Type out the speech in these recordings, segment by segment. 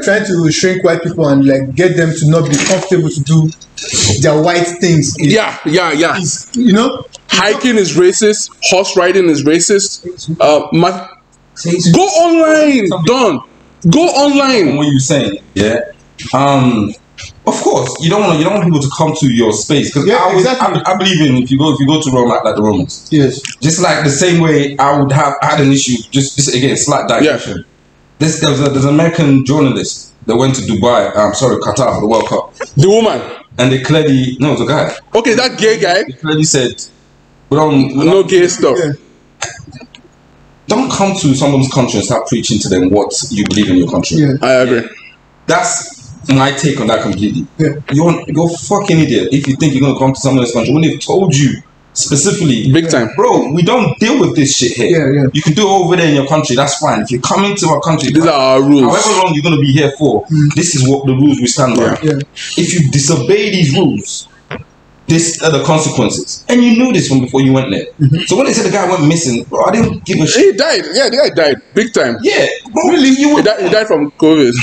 trying to shrink white people and like get them to not be comfortable to do their white things. Is, you know, hiking is racist. Horse riding is racist. Go online, Don. Go online. What you saying? Yeah. Of course, you don't want people to come to your space because I believe in if you go to Rome, act like the Romans. Yes. Just like the same way I had an issue. Just again, slight digression. Yeah. There's an American journalist that went to Dubai. Qatar for the World Cup. The woman. And they clearly it was a guy. Okay, that gay guy. They clearly said, no gay stuff. Yeah. Don't come to someone's country and start preaching to them what you believe in your country. Yeah. I agree. That's my take on that completely. Yeah. You're a fucking idiot if you think you're gonna come to someone's country when they've told you specifically, big time, bro. We don't deal with this shit here. Yeah. You can do it over there in your country. That's fine. If you're coming to our country, these are our rules. However long you're gonna be here for, this is what the rules we stand by. Yeah. If you disobey these rules, this are the consequences. And you knew this from before you went there. So when they said the guy went missing, bro, I didn't give a shit. He died. Yeah, the guy died. Big time. Yeah. Bro, really? He died from COVID.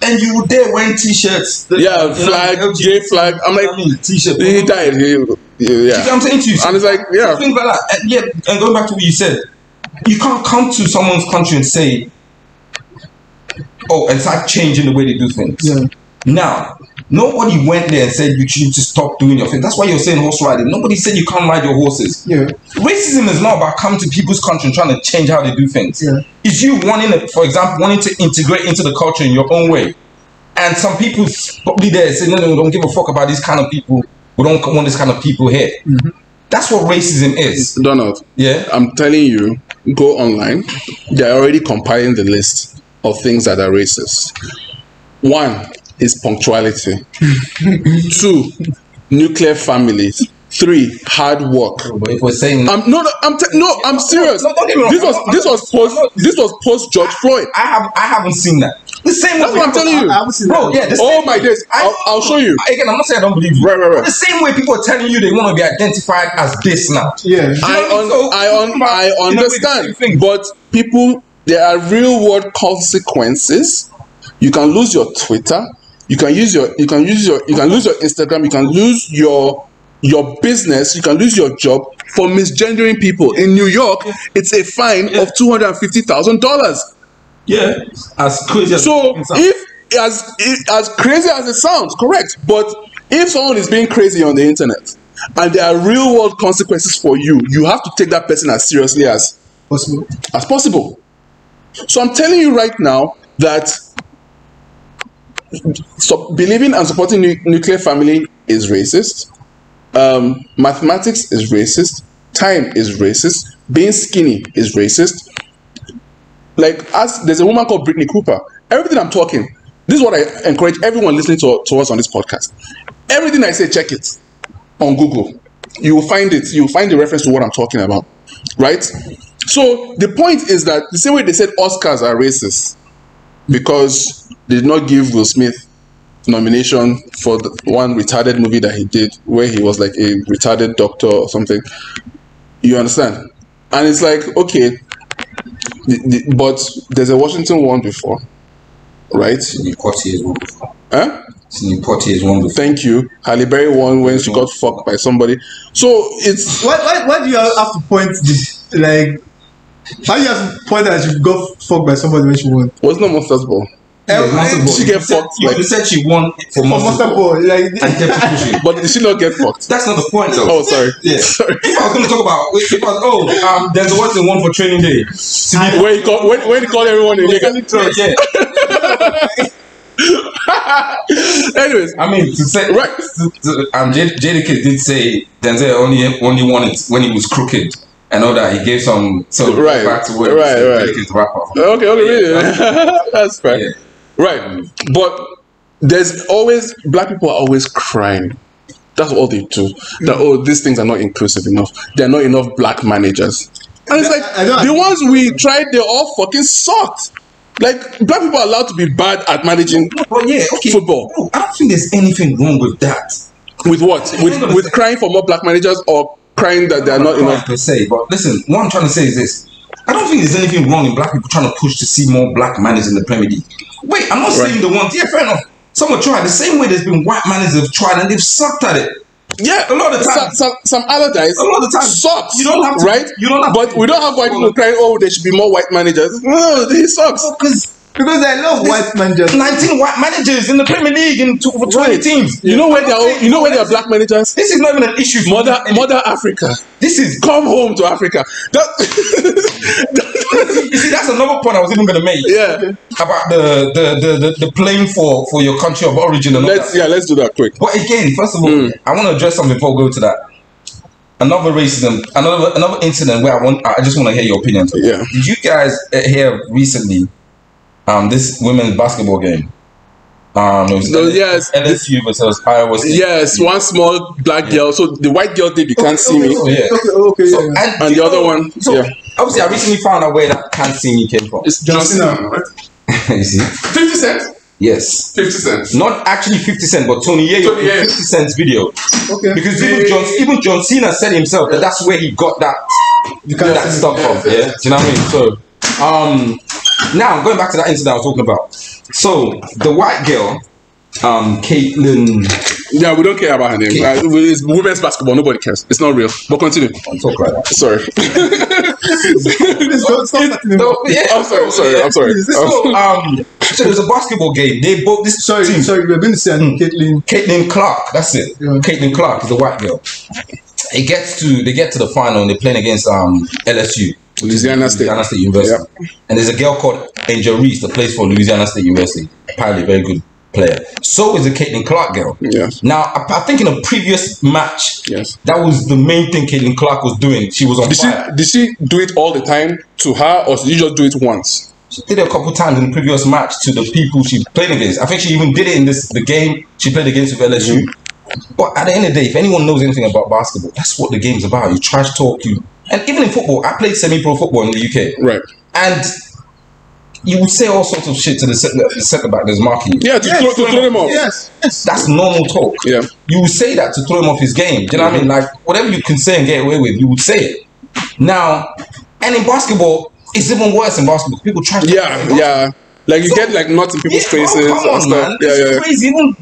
And you were there wearing t-shirts. Flag, gay flag. I'm like, t-shirt. He died. I'm saying to you. And it's like, yeah. Things like that. And going back to what you said, you can't come to someone's country and say, and start changing the way they do things. Yeah. Now, nobody went there and said you should just stop doing your thing. That's why you're saying horse riding. Nobody said you can't ride your horses. Yeah. Racism is not about coming to people's country and trying to change how they do things. Yeah. It's you wanting to integrate into the culture in your own way. And some people probably there say, no, don't give a fuck about these kind of people. We don't want this kind of people here. That's what racism is. Donald. Yeah. I'm telling you, go online. They're already compiling the list of things that are racist. 1 is punctuality. 2, nuclear families. 3, hard work. But if we're saying I'm serious. No, don't get me wrong. This was post George Floyd. I haven't seen that. The same way. That's what I'm telling you. I haven't seen Bro, that. yeah. Oh my days. I'll show you. Again, I'm not saying I don't believe you. Right. The same way people are telling you they want to be identified as this now. Yeah. I understand. But people, there are real world consequences. You can lose your Twitter. You can lose your Instagram. You can lose your business. You can lose your job for misgendering people. In New York, it's a fine of $250,000. Yeah, as crazy as as crazy as it sounds, correct. But if someone is being crazy on the internet and there are real world consequences for you, you have to take that person as seriously as possible. So I'm telling you right now that believing and supporting nuclear family is racist. Mathematics is racist. Time is racist. Being skinny is racist. Like, there's a woman called Brittany Cooper. Everything I'm talking, this is what I encourage everyone listening to us on this podcast. Everything I say, check it on Google. You will find it. You will find the reference to what I'm talking about, right? So the point is that the same way they said Oscars are racist because they did not give Will Smith nomination for the one retarded movie that he did where he was like a retarded doctor or something. You understand? And it's like, okay, but there's a Washington one before, right? Nipoti one before. Huh? Nipoti one before. Thank you. Halle Berry won when she got fucked by somebody. So it's why do you have to point this? Like, how do you have to point that she got fucked by somebody when she won? Was not Monsters Ball. She get fucked. You said she won for Monster Ball. Like, and kept pushing. But did she not get fucked? That's not the point, though. Oh, sorry. Yeah. Sorry. If I was going to talk about, there's a what's the one for Training Day. When he called everyone a nigga. Yeah. Anyways, I mean, to say right. Jadakiss did say Denzel only won it when he was crooked. I know that he gave some right. back to where Right. To wrap up. Okay, really? That's fair. Yeah. Right, but there's always black people are always crying. That's all they do. That these things are not inclusive enough. There are not enough black managers. And it's like the ones we tried, they all fucking sucked. Like, black people are allowed to be bad at managing football. Bro, I don't think there's anything wrong with that. With what? With crying for more black managers or crying that they are not enough per se? But listen, what I'm trying to say is this: I don't think there's anything wrong in black people trying to push to see more black managers in the Premier League. Wait, I'm not saying the ones. Yeah, fair enough. Some have tried the same way. There's been white managers have tried and they've sucked at it. Yeah, a lot of the time. Some other guys. A lot of the time sucks. You don't have to, right? You don't have but to, we don't have white people crying. Oh, there should be more white managers. No, he sucks. Because I love white managers. 19 white managers in the Premier League in for 20 teams. You know where there are black managers? This is not even an issue for Mother Africa. This is come home to Africa. You see, that's another point I was even going to make. Yeah. About the playing for your country of origin and all that. Yeah, let's do that quick. But again, first of all, I want to address something before we go to that. Another racism, another incident where I just want to hear your opinion. Yeah. Did you guys hear recently this women's basketball game? It was LSU versus Iowa State. Yes, one small black girl. So the white girl did, you can't see me. Okay. So, and the other one, obviously, I recently found out where that can't see me came from. It's John Cena, right? You see? 50 Cent? Yes. 50 Cent. Not actually 50 Cent, but Tony Yayo, 50 Cent's video. Okay. Because even John Cena said himself that that's where he got that stuff from. Yeah. Do you know what I mean? So, now going back to that incident I was talking about. So the white girl, Caitlin. Yeah, we don't care about her name. It's women's basketball. Nobody cares. It's not real. But continue. Don't talk like that. Sorry. I'm sorry. So there's a basketball game. They both this. Sorry, we're going to say Caitlin Clark. That's it. Yeah. Caitlin Clark is the white girl. They get to the final and they're playing against LSU. Louisiana State University. Yep. And there's a girl called Angel Reece that plays for Louisiana State University. Apparently a very good player. So is the Caitlin Clark girl. Yes. Now, I think in a previous match, that was the main thing Caitlin Clark was doing. She was on fire. Did she do it all the time to her, or did you just do it once? She did it a couple times in the previous match to the people she played against. I think she even did it in the game she played against with LSU. But at the end of the day, if anyone knows anything about basketball, that's what the game's about. You trash talk, and even in football, I played semi-pro football in the UK. Right. And you would say all sorts of shit to the centre back that's marking you. Yeah, to throw him off. Yes. That's normal talk. Yeah. You would say that to throw him off his game. Do you know what I mean? Like, whatever you can say and get away with, you would say it. Now, and in basketball, it's even worse in basketball. People trash talk. Yeah. Like, you get, like, nuts in people's faces. Come on, man. It's crazy. Even,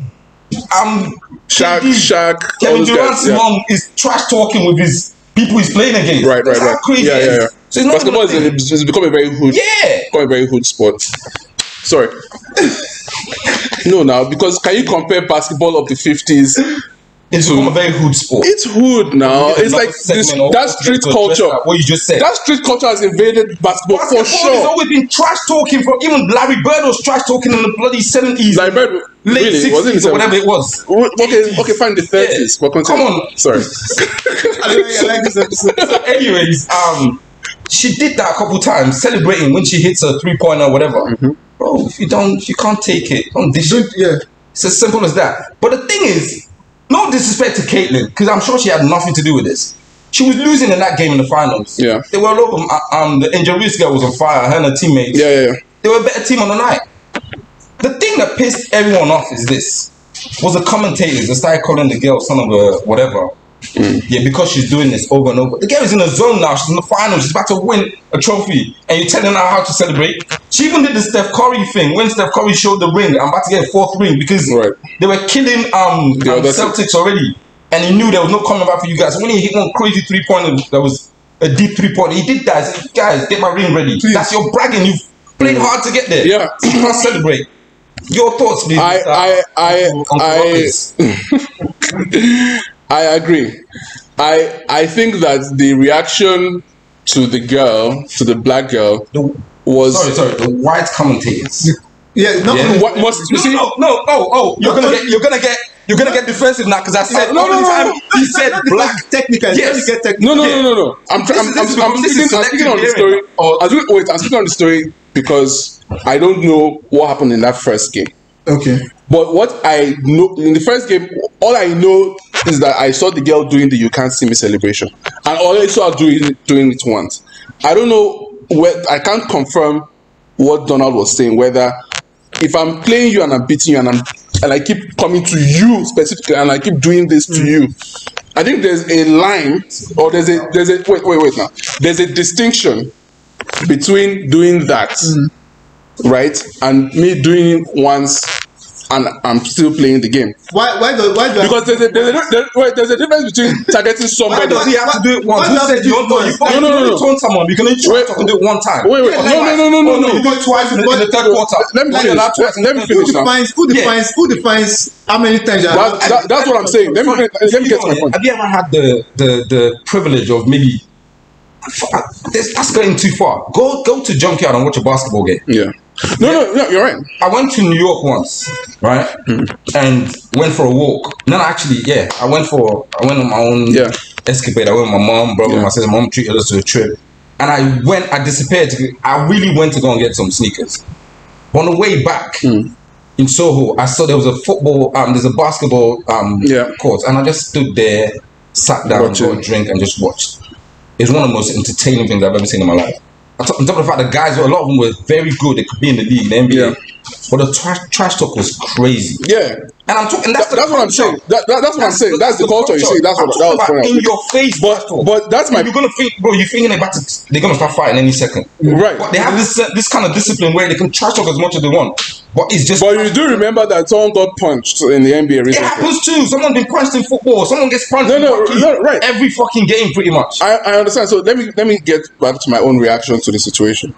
Shaq. Kevin Durant's mom is trash talking with his people he's playing against. Right. Crazy. Yeah. So basketball has become a very hood sport. Sorry. No, now, because can you compare basketball of the 50s? It's become a very hood sport. It's hood now. It's like that street culture. What you just said. That street culture has invaded basketball for sure. It's always been trash talking from even Larry Bird was trash talking in the bloody 70s. Larry Bird, late really? 60s Was it or whatever it was. Okay, fine, the 30s. But come on. Sorry. I like this episode. So anyways, she did that a couple times, celebrating when she hits a 3-pointer or whatever. Bro, if you can't take it, don't dish it. Yeah. It's as simple as that. But the thing is, no disrespect to Caitlin, because I'm sure she had nothing to do with this. She was losing in that game in the finals. Yeah. They were all over. The Angel Reece girl was on fire. Her and her teammates. Yeah. They were a better team on the night. The thing that pissed everyone off is this. Was the commentators that started calling the girl son of a whatever. Yeah, because she's doing this over and over. The girl is in a zone now. She's in the finals. She's about to win a trophy. And you're telling her how to celebrate. She even did the Steph Curry thing. When Steph Curry showed the ring, I'm about to get a 4th ring. Because they were killing Celtics already. And he knew there was no coming back for you guys. When he hit one crazy 3-pointer, that was a deep 3-pointer. He did that. He said, guys, get my ring ready. Please. That's your bragging. You've played hard to get there. Yeah. You can't celebrate. Your thoughts, please. I agree. I think that the reaction to the girl, to the black girl, was the white commentators. What must you see? No. You're gonna get defensive now because I said no. He said black technical. Yes. No. I'm speaking on the story. I'm speaking on the story because I don't know what happened in that first game. Okay. But what I know in the first game, all I know is that I saw the girl doing the "You Can't See Me" celebration, and all I saw her doing it once. I don't know I can't confirm what Donald was saying. Whether if I'm playing you and I'm beating you and I keep coming to you specifically and I keep doing this to you, I think there's a line or there's a wait now. There's a distinction between doing that, right, and me doing it once and I'm still playing the game. Why do Because there's a difference between targeting somebody. Why does he have to do it once? Why Who said you don't know? You can only taunt someone. You can only try to do it one time. Wait. No. You do it twice in the third quarter. Let me finish now. Who defines how many times? That's what I'm saying. Let me get to my point. Have you ever had the privilege of maybe? That's going too far. Go to junkyard and watch a basketball game. Yeah. No, you're right. I went to New York once, right, and went for a walk. No, actually, yeah, I went on my own escapade. I went with my mom, brother, my sister. Mom treated us to a trip, and I disappeared. I really went to go and get some sneakers. On the way back in Soho, I saw there was a football, there's a basketball court, and I just stood there, sat down, got a drink, and just watched. It's one of the most entertaining things I've ever seen in my life. On top of the fact, the guys, a lot of them were very good. They could be in the league, the NBA. But the trash talk was crazy. Yeah. And I'm talking. That's what I'm saying. That's what I'm saying. That's the culture. You see, that's what that was in your face. But that's my. You're gonna think, bro. You're thinking they're gonna start fighting any second. Right. But they have this kind of discipline where they can trash talk as much as they want. But it's just. But you do remember that someone got punched in the NBA recently. It happens too. Someone been punched in football. Someone gets punched. No, right. Every fucking game, pretty much. I understand. So let me get back to my own reaction to the situation.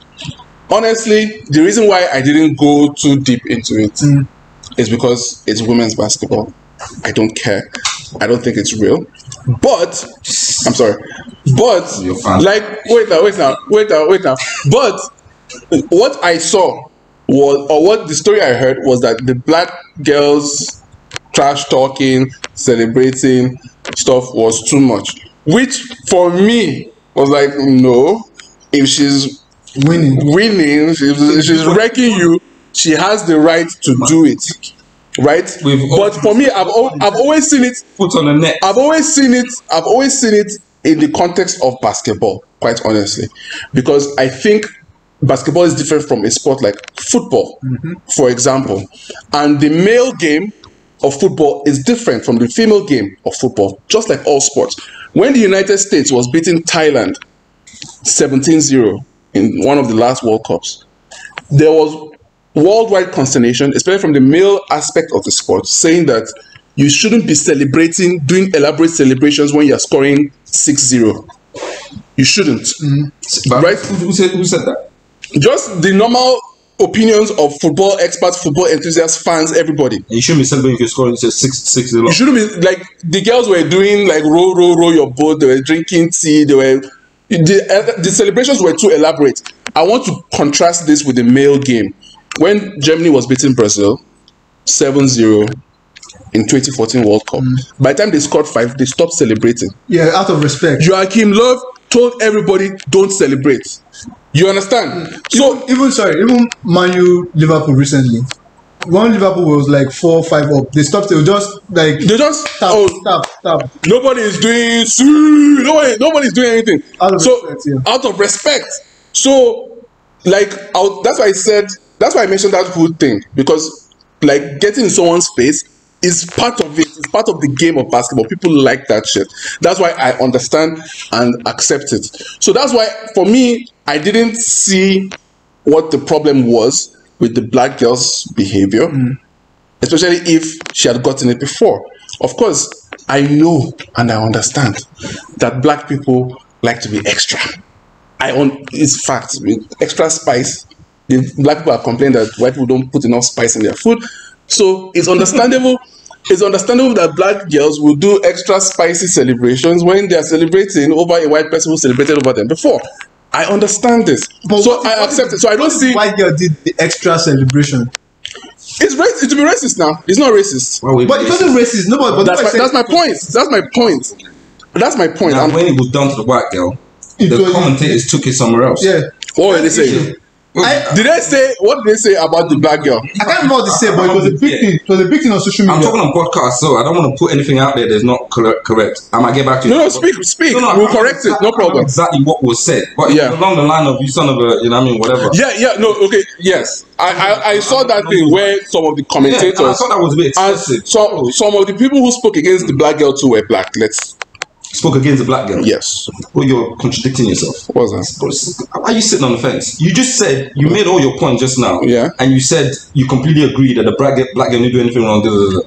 Honestly, the reason why I didn't go too deep into it is because it's women's basketball. I don't care. I don't think it's real. But I'm sorry. But like wait now. But what I saw was, or what the story I heard was that the black girls trash talking, celebrating stuff was too much. Which for me was like, no, if she's winning, if she's wrecking you, she has the right to do it, right? But for me, I've always seen it put on the net. I've always seen it in the context of basketball, quite honestly, because I think basketball is different from a sport like football, for example, and the male game of football is different from the female game of football, just like all sports. When the United States was beating Thailand 17-0 in one of the last World Cups, there was worldwide consternation, especially from the male aspect of the sport, saying that you shouldn't be doing elaborate celebrations when you're scoring 6-0. You shouldn't. Right? Who said that? Just the normal opinions of football experts, football enthusiasts, fans, everybody. You shouldn't be celebrating if you're scoring 6-0. You shouldn't be, like, the girls were doing like row your boat, they were drinking tea, the celebrations were too elaborate. I want to contrast this with the male game. When Germany was beating Brazil 7-0 in 2014 World Cup, by the time they scored 5, they stopped celebrating. Yeah, out of respect. Joachim Löw told everybody, don't celebrate. You understand? Even Man U Liverpool recently. When Liverpool was like 4-5 up, they stopped. They just stop. Nobody is doing nobody's doing anything. Out of respect. So, like, that's why I mentioned that hood thing, because like getting in someone's face is part of it. It's part of the game of basketball. People like that shit. That's why I understand and accept it. So that's why, for me, I didn't see what the problem was with the black girl's behavior, especially if she had gotten it before. Of course, I know and I understand that black people like to be extra. It's fact. Extra spice. The black people are complaining that white people don't put enough spice in their food. So it's understandable. It's understandable that black girls will do extra spicy celebrations when they are celebrating over a white person who celebrated over them before. I understand this, so I accept it. So I don't see white girl did the extra celebration. It's racist. It will be racist now. It's not racist. But it wasn't racist. Nobody. That's my point. That's my point. Now, when it was done to the white girl, the commentators took it somewhere else. Yeah. What were they saying? What did they say about the black girl? I can't remember what they said, but it was a big thing. It was a big thing on social media. I'm talking on podcast, so I don't want to put anything out there that's not correct. I might get back to you. No, speak. We'll correct it. No problem. Exactly what was said, but along the line of you son of a, whatever. Yeah. No, okay. Yes, I saw that thing where some of the commentators. I thought that was a bit excessive. And some of the people who spoke against the black girl too were black. Let's spoke against a black girl. Yes. Well, you're contradicting yourself. What was that? Why are you sitting on the fence? You just said, you made all your points just now. Yeah. And you said you completely agree that the black girl didn't do anything wrong.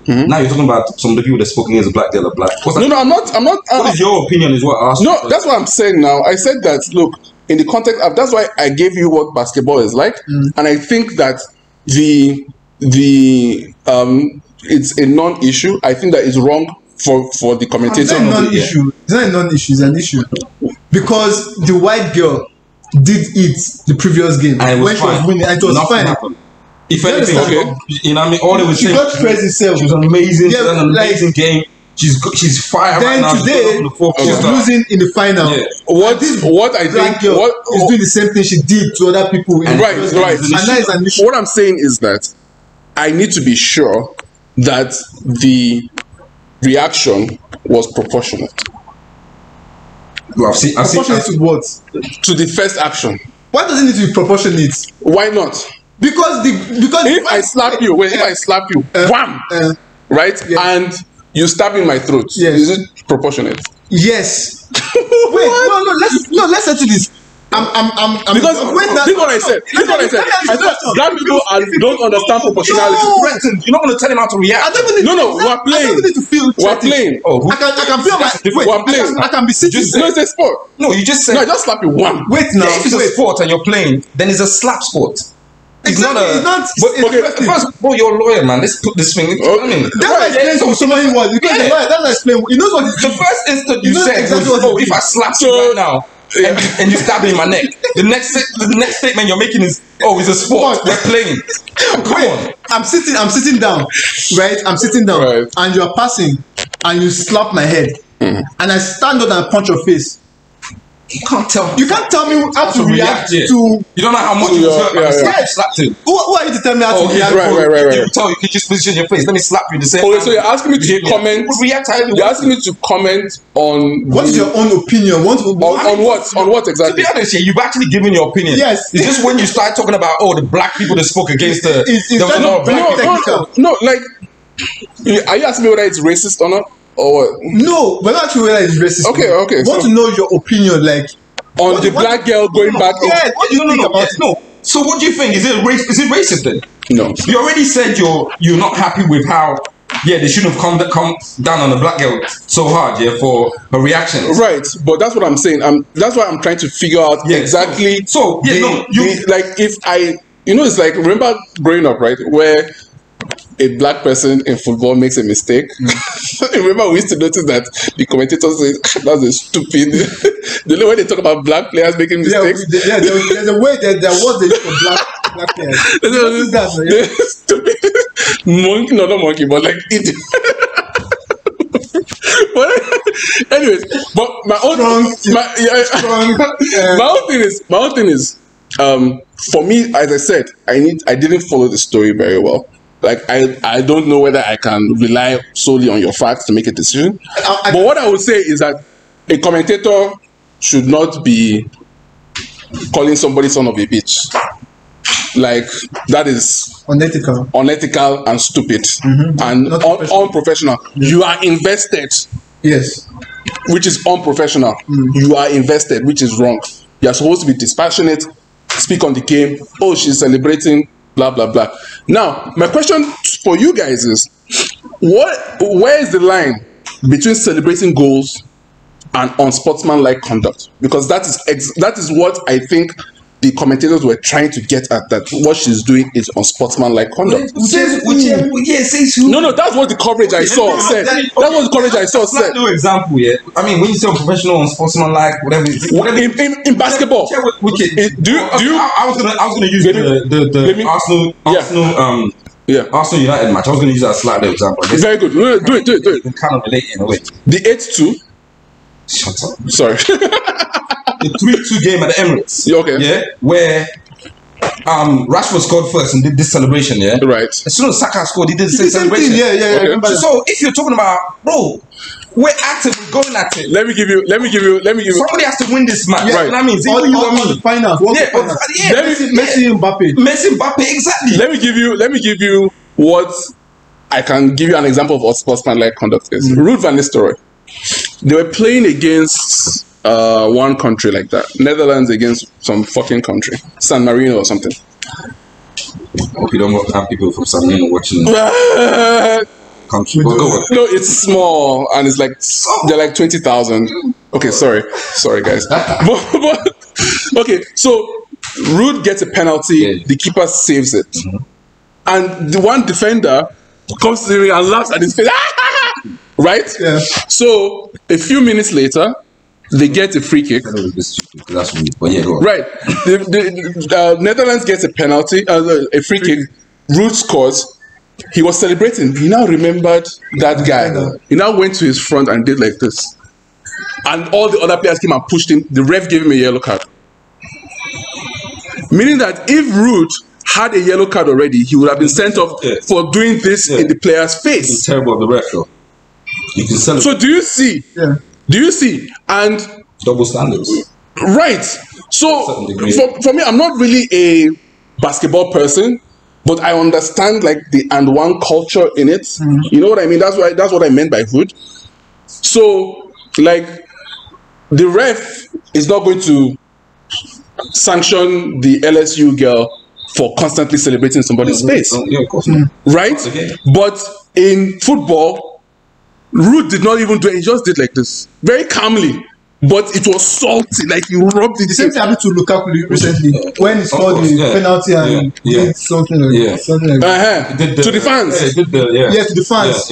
Now you're talking about some of the people that spoke against a black girl are black. No, I'm not. What is your opinion is what I asked. No, that's what I'm saying now. I said that, look, in the context of, that's why I gave you what basketball is like. And I think that it's a non-issue. I think that it's wrong for the commentator. It's not a non-issue. It's not a non-issue. It's an issue because the white girl did it the previous game when she was winning, and it was fine. Happened. If anything, you know what I mean? All they was she got praised herself. She was amazing. Yeah, she was an amazing game. She's fire then right now. Today, she's losing in the final. Yeah. What I think is doing the same thing she did to other people. Right. And that is an issue. What I'm saying is that I need to be sure that the reaction was proportionate. Well, proportionate to what? To the first action. Why does it need to be proportionate? Why not? Because if I slap you, wham, right, and you stab in my throat, is it proportionate? Yes. Wait, no, let's settle this. Because this is what I said. I said black people don't understand proportionality. You're not going to tell him how to react. No, we're playing. I don't need to feel we're playing. Oh, I can feel my. We're playing. I can be sitting. No, it's a sport. No, you just said. No, I just slap you one. Wait now. If it's a sport and you're playing, then it's a slap sport. It's not a. First of all, you're a lawyer, man. Let's put this thing. I mean, that's why I explained to someone he was. Because the lawyer, that's why I explained. He knows what. The first instant you said was, if I slap you right now. And you stab me in my neck. The next statement you're making is, it's a sport. We're playing. Come on. I'm sitting down, right? I'm sitting down, right. And you're passing, and you slap my head, and I stand up and punch your face. You can't tell me how to react to. You don't know how much you hurt. Yeah. Slapped him. Who are you to tell me how to react? Right. You tell you can just position your face. Let me slap you the same. Okay, so you're asking me to comment. You're asking me to comment on. What is your own opinion? On what exactly? To be honest, you've actually given your opinion. Yes. It's just when you start talking about the black people that spoke against the. No. Like, are you asking me whether it's racist or not? Or what? No, we're not sure whether it's racist. Okay. Want to know your opinion, like on the black girl going back? Yeah, what do you think about it? No. So what do you think? Is it racist then? No. You already said you're not happy with how they shouldn't have come down on the black girl so hard for her reactions. Right, but that's what I'm saying. That's why I'm trying to figure out exactly. If I it's like, remember growing up, right, where a black person in football makes a mistake. Remember, we used to notice that the commentators say that's a stupid. The way they talk about black players making mistakes. There's a way that there was a for black players. Stupid monkey, not monkey, but like idiot. Anyways, but my own thing is, for me, as I said, I didn't follow the story very well. Like, I don't know whether I can rely solely on your facts to make a decision. But what I would say is that a commentator should not be calling somebody son of a bitch. Like, that is unethical and stupid and unprofessional. You are invested. Yes. Which is unprofessional. You are invested, which is wrong. You are supposed to be dispassionate, speak on the game. Oh, she's celebrating, blah, blah, blah. Now, my question for you guys is, where is the line between celebrating goals and unsportsmanlike conduct? Because that is what I think the commentators were trying to get at, that what she's doing is unsportsmanlike conduct. No, that's what the coverage I saw said. That's what the coverage I saw said. No example, I mean, when you say unprofessional, unsportsmanlike, whatever. In basketball. I was gonna use the Arsenal Arsenal United match. I was gonna use that slight example. Very good. Do it. Kind of relate in a way. The 8-2. Shut up. Sorry. The 3-2 game at the Emirates. Okay. Yeah, where Rashford scored first and did this celebration. Yeah. Right. As soon as Saka scored, he did the same celebration. Yeah. Okay. So if you're talking about, bro, we're active, we're going at it. Let me give you. Somebody has to win this match. Right. That means all the finals. Messi, Mbappe, exactly. Let me give you what I can give you an example of what sportsmanlike conduct is. Ruud van Nistelrooy. They were playing against one country like that. Netherlands against some fucking country. San Marino or something. Hope you don't have people from San Marino watching. Country. No, it's small and it's like they're like 20,000. Okay, sorry guys. but okay, so Rude gets a penalty. The keeper saves it, and the one defender comes to the ring and laughs at his face. Right? Yeah. So a few minutes later, they get a free kick. That's weird, but yeah, go on. Right. The Netherlands gets a penalty, a free kick. Rude scores. He was celebrating. He now remembered that guy. He now went to his front and did like this. And all the other players came and pushed him. The ref gave him a yellow card. Meaning that if Rude had a yellow card already, he would have been sent off for doing this in the player's face. It's terrible of the ref, though. You can celebrate. So do you see? Yeah. Do you see? And double standards. Right. So for me, I'm not really a basketball person, but I understand like the and one culture in it. You know what I mean? That's what I meant by hood. So like the ref is not going to sanction the LSU girl for constantly celebrating somebody's face. Yeah, of course. Right? Okay. But in football, Rude did not even do it. He just did like this. Very calmly. But it was salty. Like you rubbed it. The same thing happened to Lukaku recently. When he scored the penalty and did something like that. To the fans. To the fans.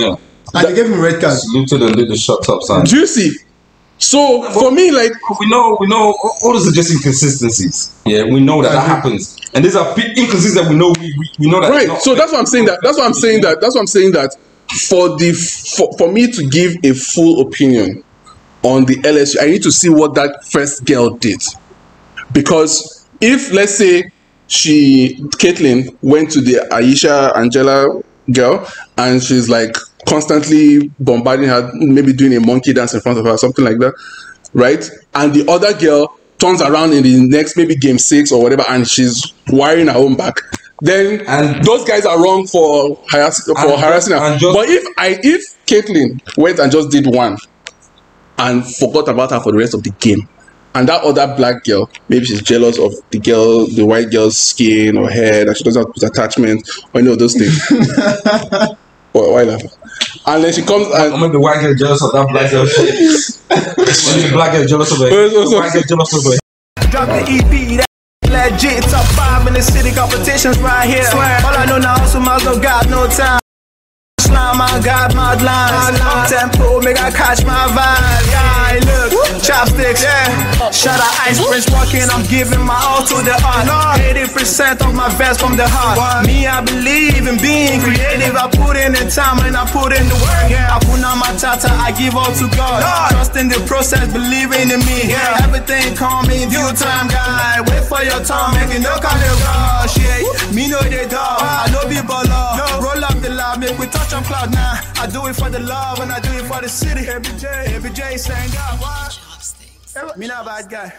And they gave him a red card. Saluted and did the shut up sign. Do you see? So for me, like we know all those are just inconsistencies. Yeah, we know that happens, and these are inconsistencies that we know that. Right. So that's what I'm saying. That's what I'm saying that for me to give a full opinion on the LSU, I need to see what that first girl did, because if let's say Caitlin went to the Angela girl and she's like constantly bombarding her, maybe doing a monkey dance in front of her, something like that, right? And the other girl turns around in the next maybe game 6 or whatever, and she's wiring her own back. Then those guys are wrong for harassing her. But if Caitlin went and just did one and forgot about her for the rest of the game, and that other black girl, maybe she's jealous of the white girl's skin or hair, that she doesn't have attachment or any of those things. Why laughing? And then she comes and the white girl jealous of that black girl. The black girl jealous of it. White girl jealous of it. Drop the EP, that legit. Top 5 in the city, competitions right here. All I know now, so miles don't got no time. Slime, I got my lines. Up tempo, make I catch my vibe. Yeah, look, chopsticks, Shut out ice prince walking, I'm giving my all to the art. 80% of my vest from the heart. Me, I believe in being creative. I put in the time and I put in the work. I put on my tata, I give all to God. Trust in the process, believing in me. Everything calm in due time, guy. Wait for your time, make it no kind of rush. Me know they dog, I know people love. Roll up the love, make we touch on cloud now. I do it for the love and I do it for the city. Every J saying God, what? Me not a bad guy.